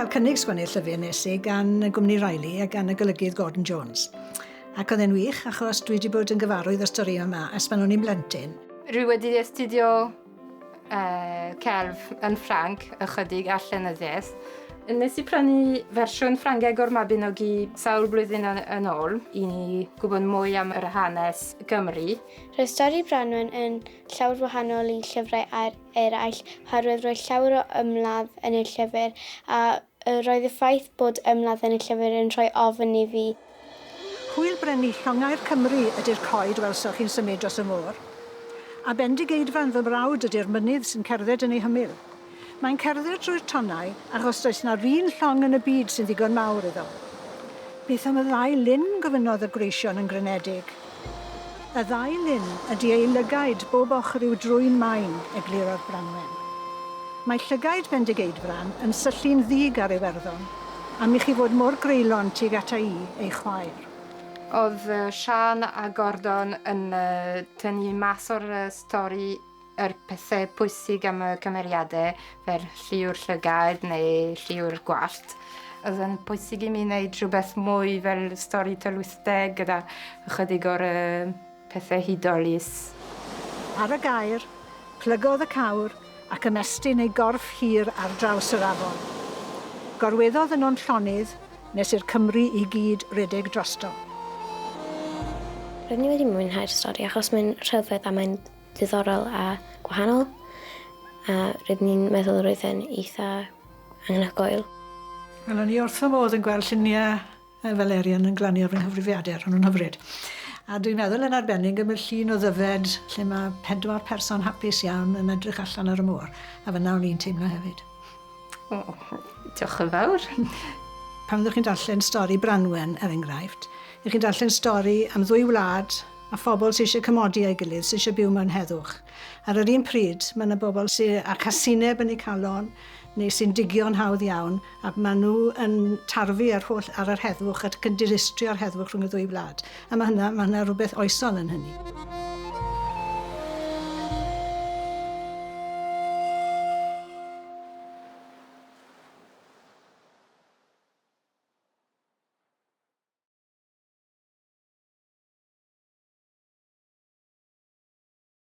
cael cynnig sgwennu llyfr nes I gan y gwmni Rily a gan y golygydd Gordon Jones. Ac oedd e'n wych achos dwi wedi bod yn gyfarwydd y stori yma ers pan o'n i'n blentyn. Rwy wedi astudio celf yn Ffranc ychydig ar llenyddiaeth. Nes I prynu fersiwn Ffrangeg o'r Mabinogi sawl blwyddyn yn ôl I ni gwybod mwy am yr hanes Gymru. Roedd stori Branwen yn llawer wahanol I llyfrau eraill oherwydd roedd llawer o ymladd yn y llyfr a roedd y ffaith bod ymladd yn y llyfr yn rhoi ofyn I fi. Hwyl brennu llongau'r Cymru ydy'r coed welsoch chi'n symud dros y môr. A bendigeidfran fy mrawd ydy'r mynydd sy'n cerdded yn ei hymyl. Mae'n cerdded drwy'r tonnau achos does na'r un llong yn y byd sy'n ddigon mawr iddo. Beth am y ddau lyn gofynodd y gwreision yn grynedig. Y ddau lyn ydy ei lygaid bob ochr i'w drwy'n maen, eglurodd Branwen. Mae llygaid bendigeidfran yn syllu'n ddig ar Iwerddon, am I chi fod mor greulon tuag ata I, ei chwaer. Oedd Siân a Gordon yn tynnu mas o'r stori yr pethau pwysig am y cymeriadau fel lliw'r llygaid neu lliw'r gwallt. Oedd yn pwysig I mi wneud rhywbeth mwy fel stori tylwytheg gyda ychydig o'r pethau hudolus. Ar y gair, plygodd y cawr ac ymestyn ei gorff hir ar draws yr afon. Gorweddodd yn o'n llonydd nes i'r Cymru I gyd redeg drosto. Rydyn ni wedi mwynhau'r stori achos mae'n rhyfedd a mae'n diddorol a gwahanol. A rydyn ni'n meddwl roedd yn eitha anhygoel. Wel, o'n I wrth fy modd yn gweld lluniau Valerian yn glanio fy nghyfrifiadur, o'n nhw'n hyfryd. A dwi'n meddwl yn arbennig am y llun o ddyfed lle mae 4 person hapus iawn yn edrych allan ar y môr. A fyna o'n i'n teimlo hefyd. Diolch yn fawr. Pan ydych chi'n darllen stori Branwen, er enghraifft, ydych chi'n darllen stori am 2 wlad a phobl sy'n eisiau cymodi ei gilydd, sy'n eisiau byw mewn heddwch. Ar yr un pryd, mae yna bobl sy'n â casineb yn eu calon, neu sy'n digio'n hawdd iawn, a maen nhw yn tarfu ar yr heddwch, ac yn diristrio'r heddwch rhwng y 2 wlad. A mae hynna rhywbeth oesol yn hynny.